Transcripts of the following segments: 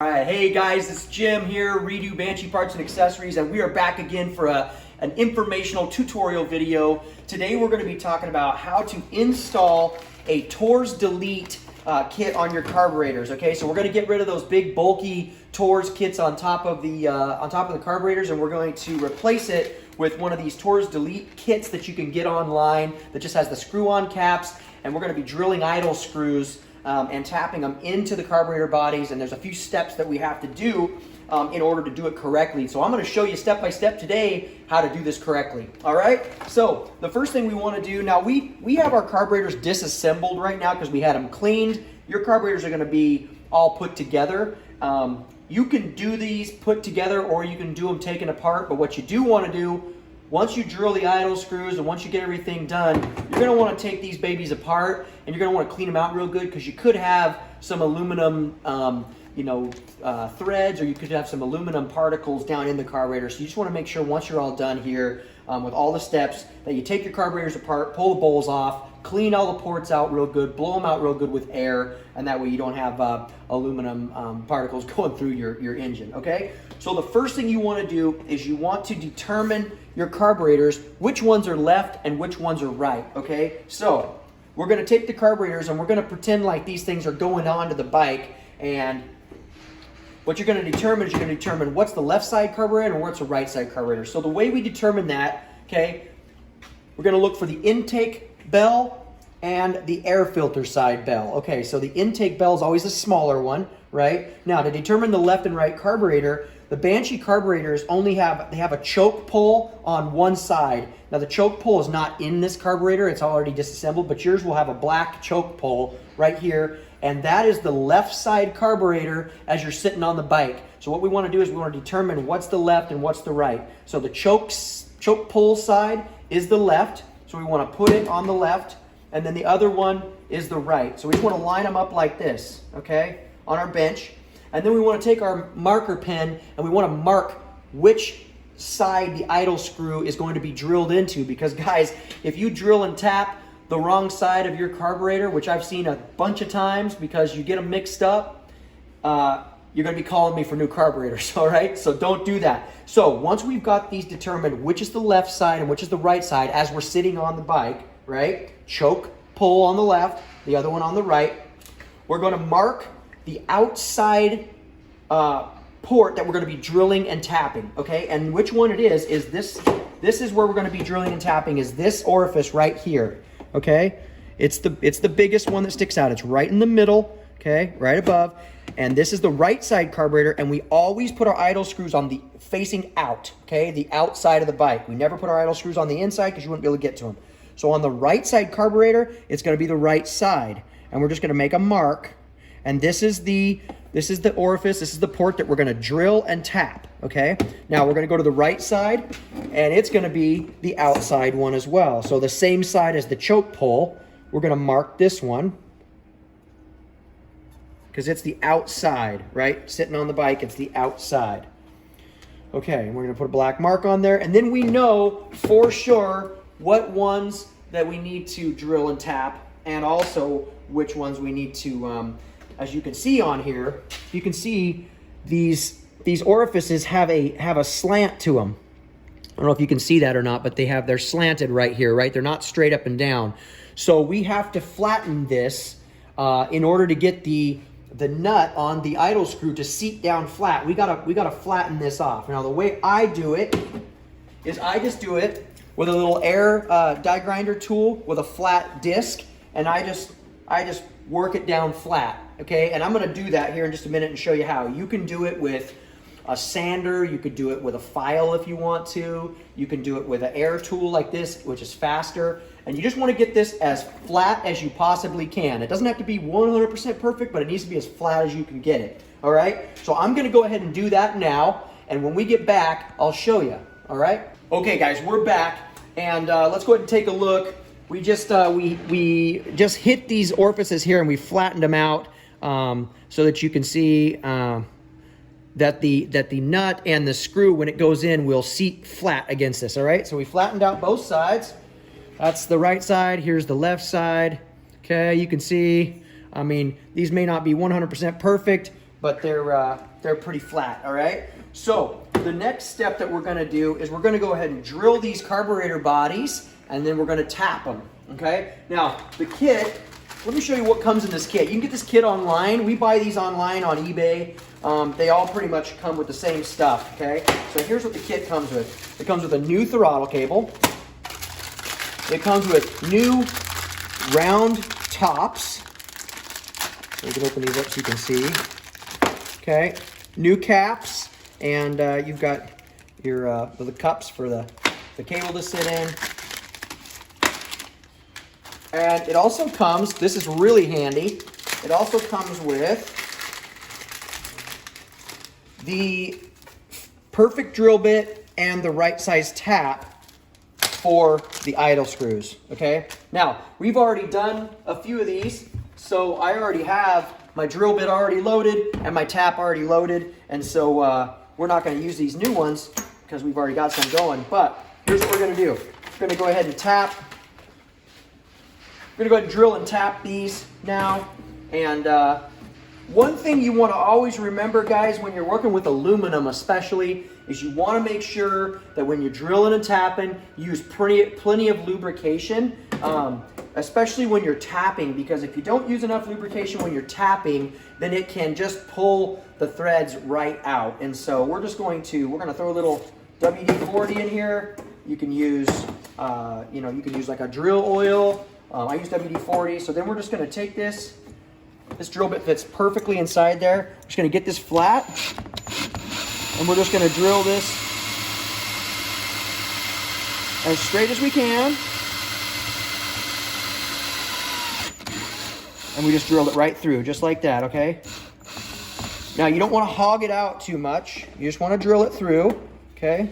All right, hey guys, it's Jim here, Redo Banshee Parts and Accessories, and we are back again for an informational tutorial video. Today we're going to be talking about how to install a TORS delete kit on your carburetors. Okay, so we're going to get rid of those big bulky TORS kits on top of the carburetors, and we're going to replace it with one of these TORS delete kits that you can get online that just has the screw-on caps, and we're going to be drilling idle screws and tapping them into the carburetor bodies, and there's a few steps that we have to do in order to do it correctly. So I'm going to show you step by step today how to do this correctly. All right, so the first thing we want to do, now we have our carburetors disassembled right now because we had them cleaned. Your carburetors are going to be all put together. You can do these put together or you can do them taken apart, but what you do want to do, once you drill the idle screws and once you get everything done, you're going to want to take these babies apart and you're going to want to clean them out real good because you could have some aluminum threads, or you could have some aluminum particles down in the carburetor. So you just want to make sure once you're all done here with all the steps that you take your carburetors apart, pull the bowls off, clean all the ports out real good, blow them out real good with air, and that way you don't have aluminum particles going through your engine, okay? So the first thing you want to do is you want to determine your carburetors, which ones are left and which ones are right, okay? So we're going to take the carburetors and we're going to pretend like these things are going onto the bike, and what you're going to determine is you're going to determine what's the left side carburetor and what's the right side carburetor. So the way we determine that, okay, we're going to look for the intake bell and the air filter side bell. Okay, so the intake bell is always the smaller one, right? Now to determine the left and right carburetor, the Banshee carburetors only have a choke pull on one side. Now the choke pull is not in this carburetor, it's already disassembled, but yours will have a black choke pull right here, and that is the left side carburetor as you're sitting on the bike. So what we want to do is we want to determine what's the left and what's the right. So the choke pull side is the left, so we want to put it on the left, and then the other one is the right. So we just want to line them up like this, okay, on our bench. And then we want to take our marker pen and we want to mark which side the idle screw is going to be drilled into, because guys, if you drill and tap the wrong side of your carburetor, which I've seen a bunch of times because you get them mixed up, you're going to be calling me for new carburetors, all right? So don't do that. So once we've got these determined, which is the left side and which is the right side as we're sitting on the bike, right? Choke pull on the left, the other one on the right. We're going to mark the outside port that we're going to be drilling and tapping, okay? And which one it is this is where we're going to be drilling and tapping, is this orifice right here, okay? It's the biggest one that sticks out. It's right in the middle, okay, right above. And this is the right side carburetor, and we always put our idle screws on the facing out, okay, the outside of the bike. We never put our idle screws on the inside because you wouldn't be able to get to them. So on the right side carburetor, it's going to be the right side, and we're just going to make a mark. And this is the orifice, this is the port that we're going to drill and tap, okay? Now we're going to go to the right side, and it's going to be the outside one as well. So the same side as the choke pull, we're going to mark this one because it's the outside, right? Sitting on the bike, it's the outside. Okay, and we're going to put a black mark on there, and then we know for sure what ones that we need to drill and tap, and also which ones we need to as you can see on here, you can see these orifices have a slant to them. I don't know if you can see that or not, but they're slanted right here, right? They're not straight up and down. So we have to flatten this in order to get the nut on the idle screw to seat down flat. We gotta flatten this off. Now the way I do it is I just do it with a little air die grinder tool with a flat disc, and I just work it down flat. Okay, and I'm going to do that here in just a minute and show you how. You can do it with a sander, you could do it with a file if you want to, you can do it with an air tool like this, which is faster, and you just want to get this as flat as you possibly can. It doesn't have to be 100% perfect, but it needs to be as flat as you can get it, all right? So I'm going to go ahead and do that now, and when we get back, I'll show you, all right? Okay guys, we're back, and let's go ahead and take a look. We just we just hit these orifices here and we flattened them out so that you can see that the nut and the screw, when it goes in, will seat flat against this. All right, so we flattened out both sides. That's the right side. Here's the left side. Okay, you can see. I mean, these may not be 100% perfect, but they're they're pretty flat, all right? So the next step that we're gonna do is we're gonna go ahead and drill these carburetor bodies, and then we're gonna tap them, okay? Now, the kit, let me show you what comes in this kit. You can get this kit online. We buy these online on eBay. They all pretty much come with the same stuff, okay? So here's what the kit comes with. It comes with a new throttle cable. It comes with new round tops. We can open these up so you can see. Okay, new caps, and you've got your the cups for the cable to sit in. And it also comes, this is really handy, it also comes with the perfect drill bit and the right size tap for the idle screws, okay? Now, we've already done a few of these, so I already have my drill bit already loaded and my tap already loaded, and so we're not gonna use these new ones because we've already got some going, but here's what we're gonna do. We're gonna go ahead and tap. We're gonna go ahead and drill and tap these now, and one thing you want to always remember, guys, when you're working with aluminum especially, is you want to make sure that when you're drilling and tapping, you use plenty of lubrication, especially when you're tapping, because if you don't use enough lubrication when you're tapping, then it can just pull the threads right out. And so we're going to throw a little WD-40 in here. You can use, you can use like a drill oil. I use WD-40. So then we're just going to take this. This drill bit fits perfectly inside there. We're just going to get this flat, and we're just going to drill this as straight as we can. And we just drilled it right through, just like that, okay? Now, you don't want to hog it out too much. You just want to drill it through, okay?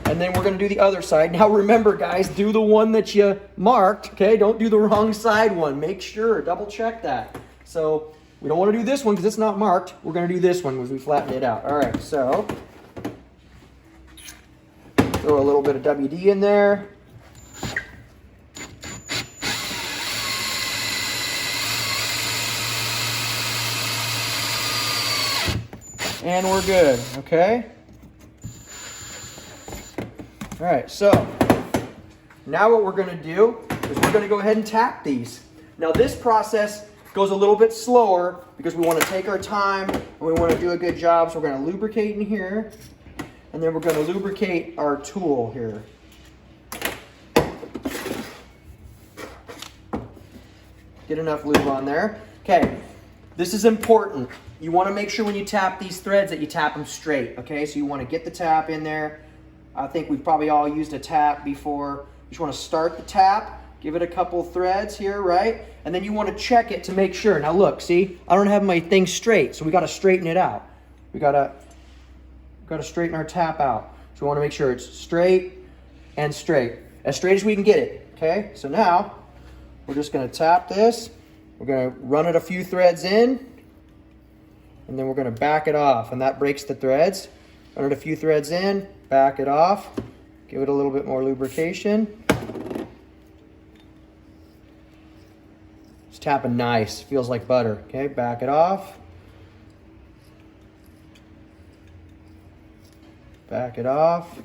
And then we're going to do the other side. Now, remember, guys, do the one that you marked, okay? Don't do the wrong side one. Make sure, double check that. So we don't want to do this one because it's not marked. We're going to do this one because we flattened it out. All right, so throw a little bit of WD in there. And we're good, okay? All right, so now what we're gonna do is we're gonna go ahead and tap these. Now this process goes a little bit slower because we wanna take our time and we wanna do a good job. So we're gonna lubricate in here, and then we're gonna lubricate our tool here. Get enough lube on there. Okay, this is important. You wanna make sure when you tap these threads that you tap them straight, okay? So you wanna get the tap in there. I think we've probably all used a tap before. You just want to start the tap, give it a couple threads here, right? And then you want to check it to make sure. Now look, see, I don't have my thing straight, so we got to straighten it out. We got to straighten our tap out. So we want to make sure it's straight and straight, as straight as we can get it. Okay. So now we're just going to tap this. We're going to run it a few threads in, and then we're going to back it off, and that breaks the threads. Run it a few threads in, back it off, give it a little bit more lubrication. It's tapping nice, feels like butter. Okay, back it off. Back it off.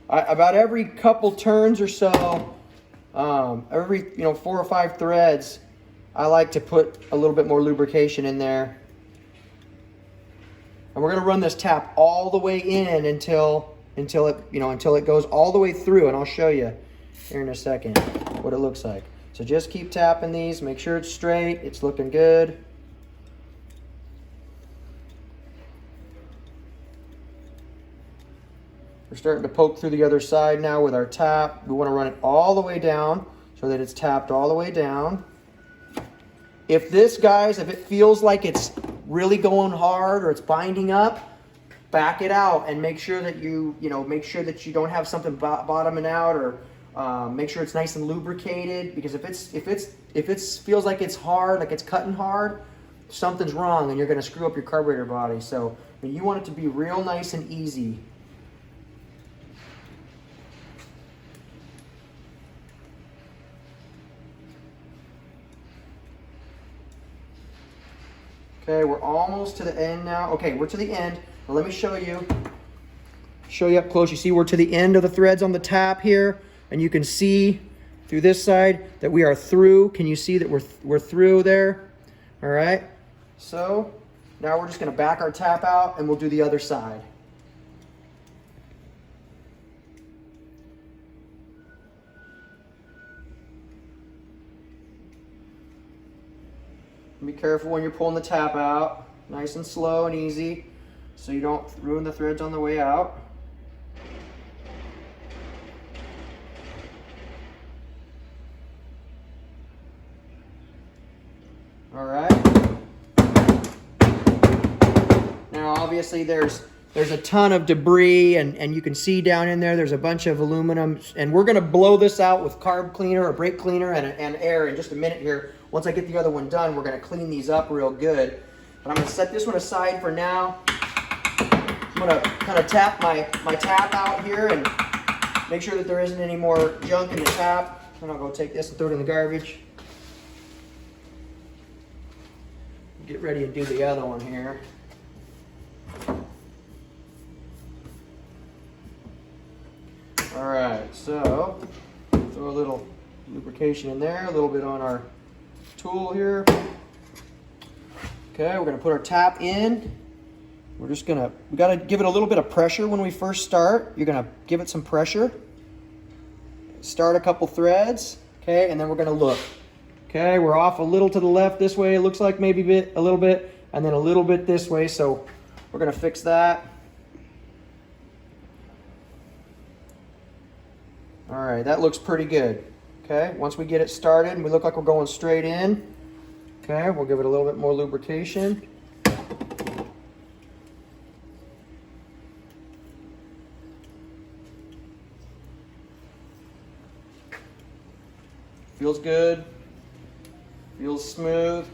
About every couple turns or so, every 4 or 5 threads, I like to put a little bit more lubrication in there. And we're going to run this tap all the way in until it goes all the way through, and I'll show you here in a second what it looks like. So just keep tapping these, make sure it's straight, it's looking good. We're starting to poke through the other side now with our tap. We want to run it all the way down so that it's tapped all the way down. If this, guys, if it feels like it's really going hard or it's binding up, back it out and make sure that you don't have something bottoming out, or make sure it's nice and lubricated, because if it feels like it's hard, like it's cutting hard, something's wrong and you're going to screw up your carburetor body. So you want it to be real nice and easy. Okay, we're almost to the end now. Okay, we're to the end. Now let me show you up close. You see we're to the end of the threads on the tap here, and you can see through this side that we are through. Can you see that we're through there? All right, so now we're just gonna back our tap out and we'll do the other side. Be careful when you're pulling the tap out, nice and slow and easy, so you don't ruin the threads on the way out. All right. Now obviously there's a ton of debris, and you can see down in there's a bunch of aluminum, and we're gonna blow this out with carb cleaner or brake cleaner and air in just a minute here. Once I get the other one done, we're gonna clean these up real good. But I'm gonna set this one aside for now. I'm gonna kind of tap my tap out here and make sure that there isn't any more junk in the tap. And I'll go take this and throw it in the garbage. Get ready and do the other one here. All right, so throw a little lubrication in there, a little bit on our tool here. Okay, we're gonna put our tap in. We gotta give it a little bit of pressure when we first start. You're gonna give it some pressure. Start a couple threads, okay, and then we're gonna look. Okay, we're off a little to the left this way. It looks like maybe a little bit, and then a little bit this way. So we're gonna fix that. All right, that looks pretty good. Okay, once we get it started and we look like we're going straight in, okay, we'll give it a little bit more lubrication. Feels good, feels smooth.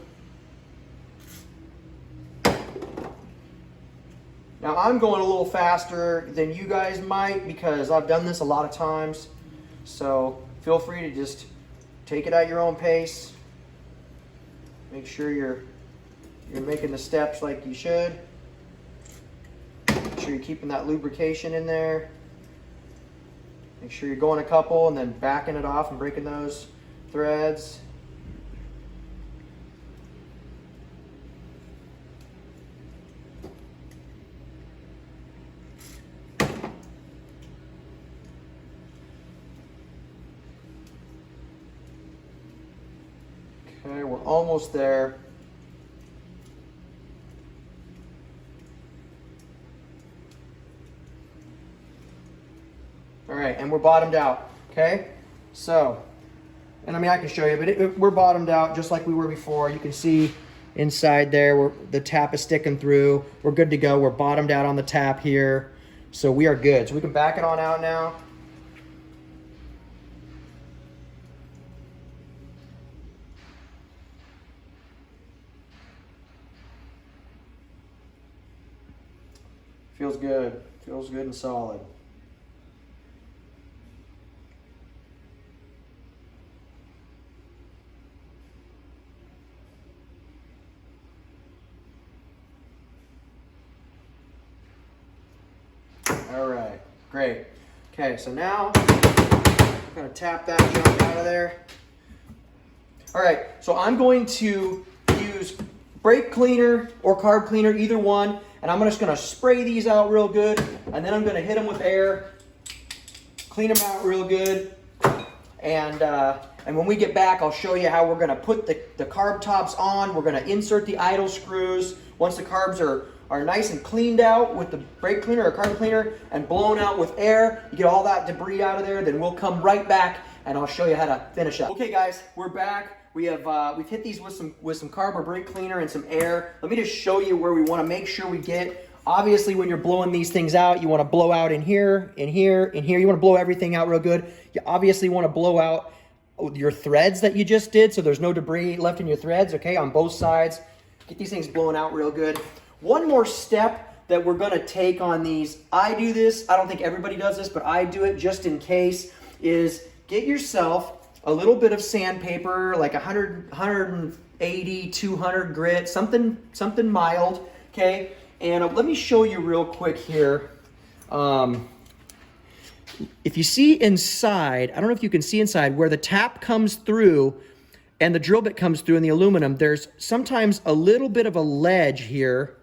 Now I'm going a little faster than you guys might because I've done this a lot of times. So feel free to just take it at your own pace. Make sure you're making the steps like you should. Make sure you're keeping that lubrication in there. Make sure you're going a couple and then backing it off and breaking those threads. Okay, we're almost there. All right, and we're bottomed out, okay? So, and I mean, I can show you, but we're bottomed out just like we were before. You can see inside there, the tap is sticking through. We're good to go. We're bottomed out on the tap here. So we are good. So we can back it on out now. Feels good. Feels good and solid. All right, great. Okay, so now I'm gonna tap that junk out of there. All right, so I'm going to use brake cleaner or carb cleaner, either one, and I'm just gonna spray these out real good, and then I'm gonna hit them with air, clean them out real good, and when we get back, I'll show you how we're gonna put the carb tops on. We're gonna insert the idle screws. Once the carbs are nice and cleaned out with the brake cleaner or carb cleaner and blown out with air, you get all that debris out of there, then we'll come right back and I'll show you how to finish up. Okay guys, we're back. We've hit these with some carb or brake cleaner and some air. Let me just show you where we want to make sure we get. Obviously, when you're blowing these things out, you want to blow out in here, in here, in here. You want to blow everything out real good. You obviously want to blow out your threads that you just did, so there's no debris left in your threads, okay, on both sides. Get these things blown out real good. One more step that we're going to take on these, I do this, I don't think everybody does this, but I do it just in case, is get yourself a little bit of sandpaper, like 100, 180, 200 grit, something mild, okay? And let me show you real quick here. If you see inside, I don't know if you can see inside, where the tap comes through and the drill bit comes through in the aluminum, there's sometimes a little bit of a ledge here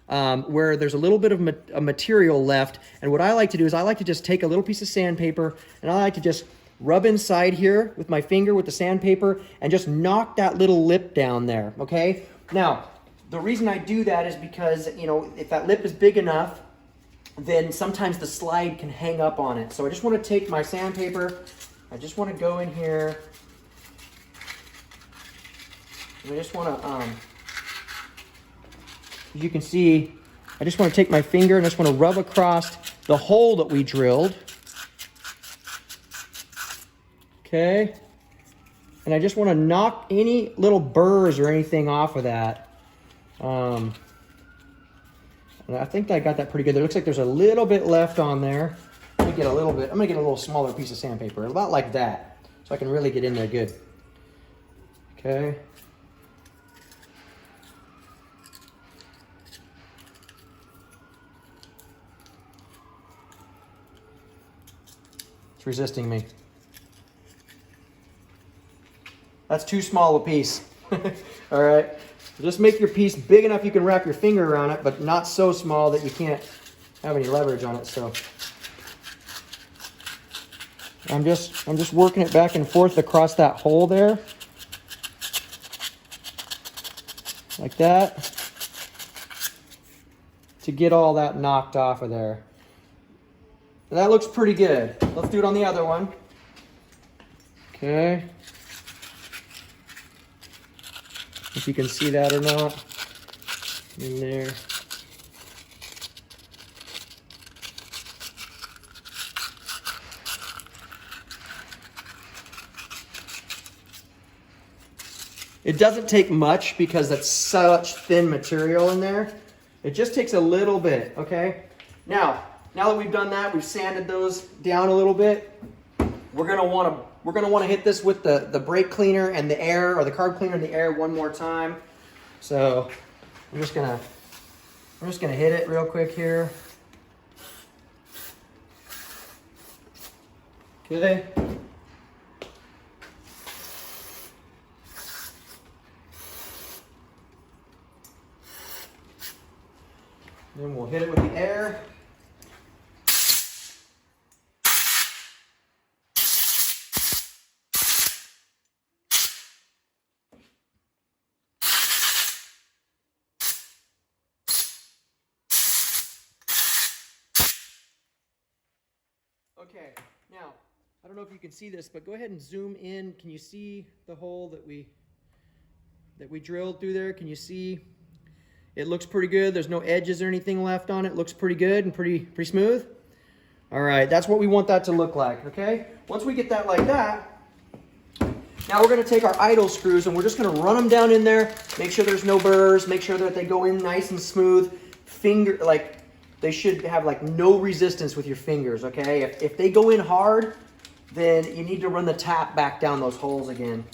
where there's a little bit of a material left. And what I like to do is I like to just take a little piece of sandpaper and I like to just rub inside here with my finger with the sandpaper and just knock that little lip down there, okay? Now, the reason I do that is because, you know, if that lip is big enough, then sometimes the slide can hang up on it. So I just want to take my sandpaper, I just want to go in here, and I just want to, as you can see, I just want to take my finger and I just want to rub across the hole that we drilled. Okay. And I just want to knock any little burrs or anything off of that. And I think I got that pretty good. It looks like there's a little bit left on there. Let me get a little bit, I'm gonna get a little smaller piece of sandpaper, about like that, so I can really get in there good. Okay. It's resisting me. That's too small a piece. All right. Just make your piece big enough you can wrap your finger around it, but not so small that you can't have any leverage on it. So I'm just working it back and forth across that hole there. Like that. To get all that knocked off of there. And that looks pretty good. Let's do it on the other one. Okay. If you can see that or not. In there. It doesn't take much because that's such thin material in there. It just takes a little bit, okay? Now that we've done that, we've sanded those down a little bit. We're gonna wanna hit this with the brake cleaner and the air, or the carb cleaner and the air one more time. So I'm just gonna hit it real quick here. Okay. Then we'll hit it with the air. Okay, now, I don't know if you can see this, but go ahead and zoom in. Can you see the hole that we drilled through there? Can you see? It looks pretty good. There's no edges or anything left on it. It looks pretty good and pretty smooth. All right, that's what we want that to look like, okay? Once we get that like that, now we're gonna take our idle screws and we're just gonna run them down in there, make sure there's no burrs, make sure that they go in nice and smooth. They should have like no resistance with your fingers, okay? If they go in hard, then you need to run the tap back down those holes again.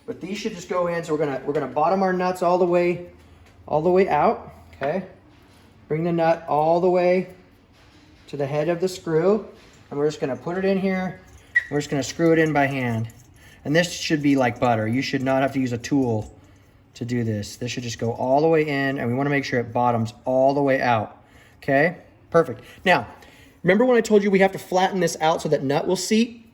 But these should just go in, so we're gonna bottom our nuts all the way out, okay? Bring the nut all the way to the head of the screw, and we're just gonna put it in here. We're just gonna screw it in by hand. And this should be like butter. You should not have to use a tool to do this. This should just go all the way in, and we wanna make sure it bottoms all the way out, okay? Perfect. Now, remember when I told you we have to flatten this out so that nut will seat?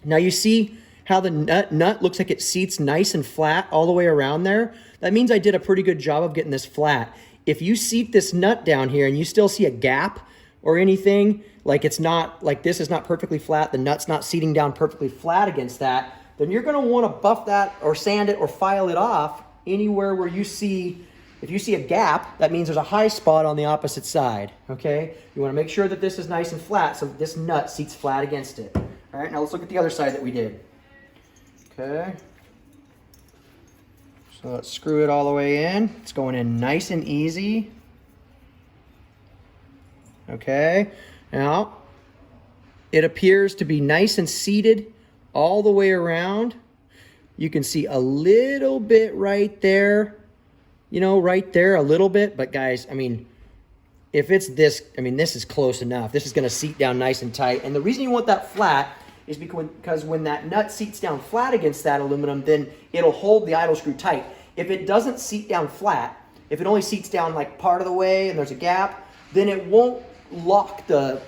Now you see how the nut looks like it seats nice and flat all the way around there? That means I did a pretty good job of getting this flat. If you seat this nut down here and you still see a gap or anything, like it's not, like this is not perfectly flat, the nut's not seating down perfectly flat against that, then you're gonna wanna buff that or sand it or file it off anywhere where you see, if you see a gap, that means there's a high spot on the opposite side, okay? You wanna make sure that this is nice and flat so this nut seats flat against it. All right, now let's look at the other side that we did. Okay. So let's screw it all the way in. It's going in nice and easy. Okay. Now, it appears to be nice and seated all the way around. You can see a little bit right there, you know, right there a little bit. But guys, I mean, if it's this, I mean, this is close enough. This is going to seat down nice and tight. And the reason you want that flat is because when that nut seats down flat against that aluminum, then it'll hold the idle screw tight. If it doesn't seat down flat, if it only seats down like part of the way and there's a gap, then it won't lock the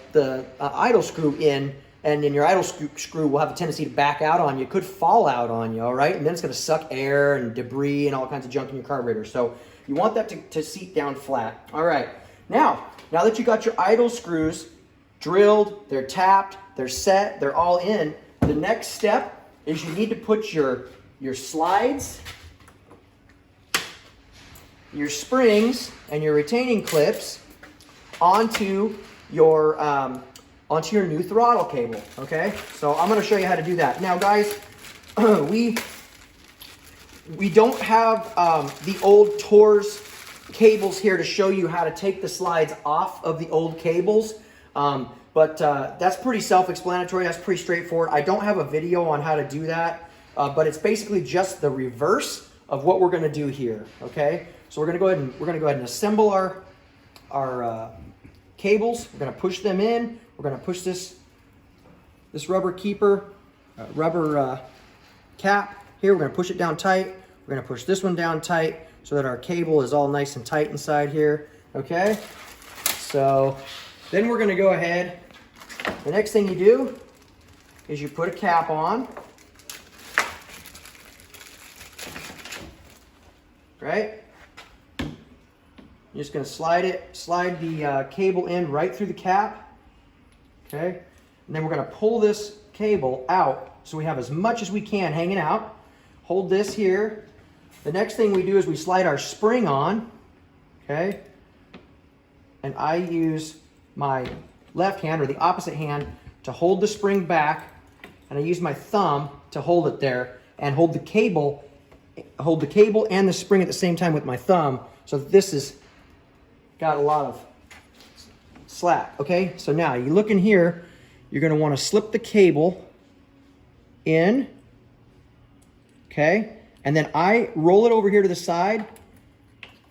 idle screw in, and then your idle screw will have a tendency to back out on you. It could fall out on you, all right? And then it's going to suck air and debris and all kinds of junk in your carburetor. So you want that to seat down flat. All right. Now that you got your idle screws drilled, they're tapped, they're set, they're all in, the next step is you need to put your slides, your springs, and your retaining clips onto your new throttle cable, okay? So I'm gonna show you how to do that. Now guys, we don't have the old TORS cables here to show you how to take the slides off of the old cables, but that's pretty self-explanatory, that's pretty straightforward. I don't have a video on how to do that, but it's basically just the reverse of what we're gonna do here, okay? So we're gonna go ahead and assemble our cables. We're gonna push them in. We're gonna push this rubber keeper, rubber cap here. We're gonna push it down tight. We're gonna push this one down tight so that our cable is all nice and tight inside here, okay? So then we're gonna go ahead. The next thing you do is you put a cap on, right? You're just going to slide the cable in right through the cap, okay? And then we're going to pull this cable out so we have as much as we can hanging out. Hold this here. The next thing we do is we slide our spring on, okay? And I use my left hand or the opposite hand to hold the spring back, and I use my thumb to hold it there and hold the cable and the spring at the same time with my thumb, so that this is got a lot of slack, okay? So now you look in here, you're gonna wanna slip the cable in, okay? And then I roll it over here to the side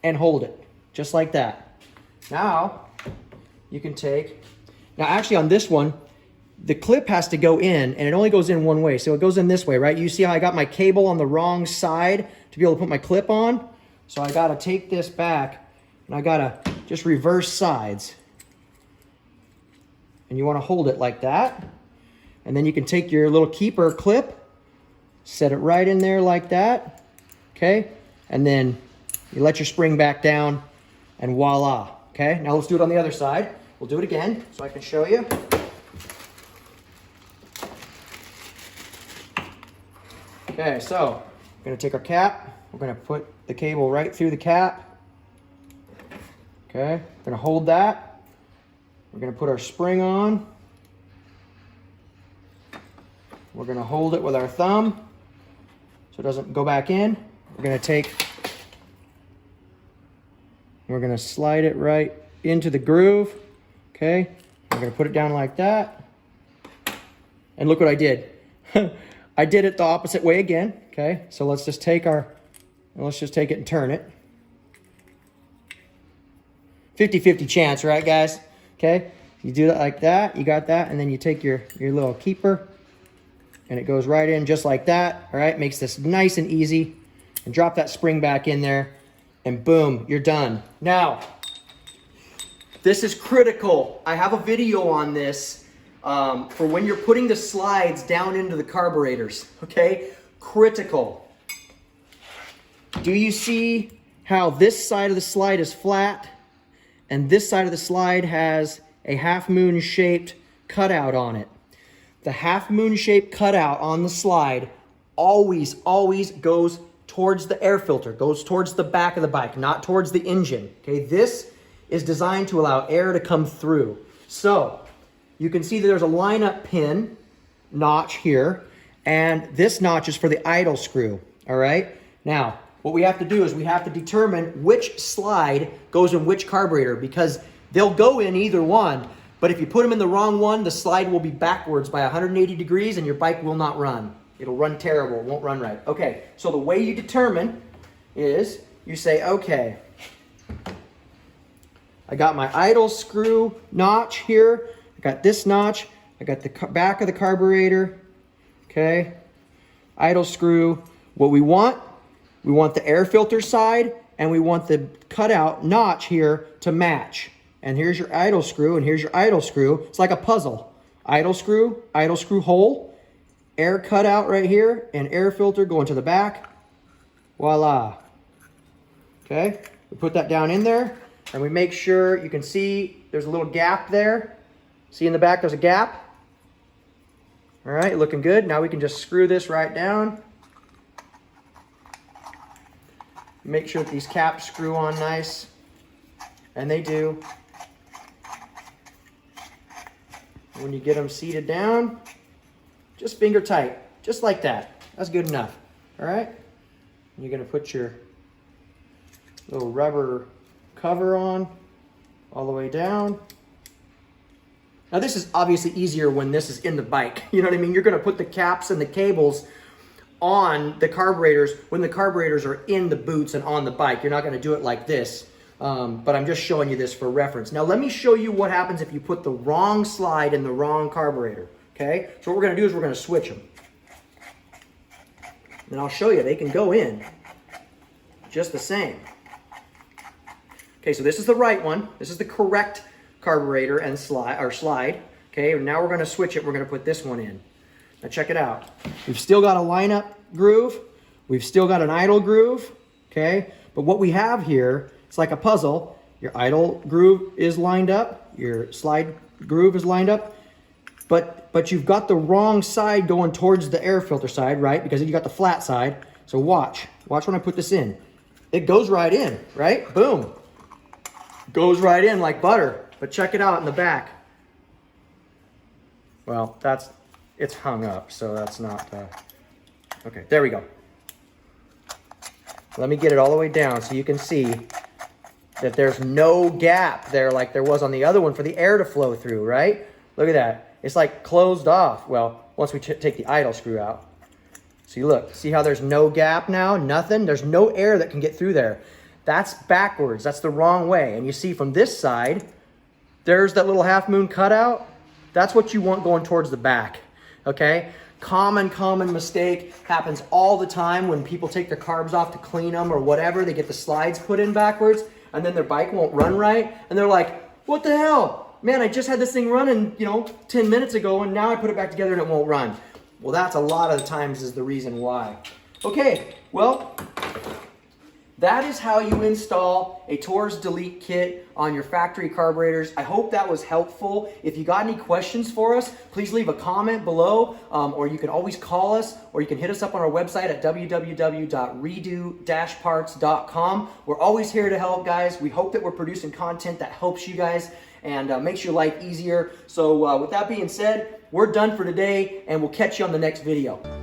and hold it, just like that. Now, you can now actually on this one, the clip has to go in, and it only goes in one way, so it goes in this way, right? You see how I got my cable on the wrong side to be able to put my clip on? So I gotta take this back, and I gotta just reverse sides. And you wanna hold it like that. And then you can take your little keeper clip, set it right in there like that, okay? And then you let your spring back down, and voila, okay? Now let's do it on the other side. We'll do it again so I can show you. Okay, so we're gonna take our cap, we're gonna put the cable right through the cap. Okay, we're gonna hold that. We're gonna put our spring on. We're gonna hold it with our thumb so it doesn't go back in. We're gonna slide it right into the groove. Okay, we're gonna put it down like that. And look what I did. I did it the opposite way again. Okay, so let's just take it and turn it. 50-50 chance, right guys? Okay, you do that like that, you got that, and then you take your little keeper and it goes right in just like that, all right? Makes this nice and easy, and drop that spring back in there, and boom, you're done. Now, this is critical. I have a video on this for when you're putting the slides down into the carburetors, okay? Critical. Do you see how this side of the slide is flat and this side of the slide has a half moon shaped cutout on it? The half moon shaped cutout on the slide always goes towards the air filter, goes towards the back of the bike, not towards the engine, okay? This is designed to allow air to come through. So you can see that there's a lineup pin notch here, and this notch is for the idle screw, all right? Now, what we have to do is we have to determine which slide goes in which carburetor, because they'll go in either one, But if you put them in the wrong one, the slide will be backwards by 180 degrees and your bike will not run. It'll run terrible, it won't run right. Okay, so the way you determine is you say, okay, I got my idle screw notch here. I got this notch. I got the back of the carburetor. Okay, idle screw. What we want the air filter side and we want the cutout notch here to match. And here's your idle screw and here's your idle screw. It's like a puzzle. Idle screw hole, air cutout right here, and air filter going to the back. Voila. Okay, we put that down in there and we make sure you can see there's a little gap there. See in the back there's a gap? All right, looking good. Now we can just screw this right down. Make sure that these caps screw on nice, and they do. When you get them seated down, just finger tight, just like that. That's good enough. All right, and you're gonna put your little rubber cover on all the way down. Now this is obviously easier when this is in the bike. You know what I mean? You're gonna put the caps and the cables on the carburetors when the carburetors are in the boots and on the bike. You're not gonna do it like this, but I'm just showing you this for reference. Now let me show you what happens if you put the wrong slide in the wrong carburetor, okay? So what we're gonna do is we're gonna switch them. And I'll show you, they can go in just the same. Okay, so this is the right one. This is the correct carburetor and slide. Okay, now we're going to switch it. We're going to put this one in. Now check it out. We've still got a lineup groove. We've still got an idle groove. Okay, but what we have here, it's like a puzzle. Your idle groove is lined up. Your slide groove is lined up. But you've got the wrong side going towards the air filter side, right? Because you got the flat side. So watch when I put this in. It goes right in, right? Boom. Goes right in like butter. But check it out in the back. Well, it's hung up, so that's not, okay, there we go. Let me get it all the way down so you can see that there's no gap there like there was on the other one for the air to flow through, right? Look at that. It's like closed off. Well, once we take the idle screw out. See, look, see how there's no gap now? Nothing. There's no air that can get through there. That's backwards. That's the wrong way. And you see from this side, there's that little half moon cutout. That's what you want going towards the back, okay? Common mistake, happens all the time when people take their carbs off to clean them or whatever. They get the slides put in backwards and then their bike won't run right. And they're like, what the hell? Man, I just had this thing running, 10 minutes ago and now I put it back together and it won't run. Well, that's a lot of the times is the reason why. Okay, well, that is how you install a TORS Delete kit on your factory carburetors. I hope that was helpful. If you got any questions for us, please leave a comment below, or you can always call us, or you can hit us up on our website at www.redo-parts.com. We're always here to help, guys. We hope that we're producing content that helps you guys and makes your life easier. So with that being said, we're done for today, and we'll catch you on the next video.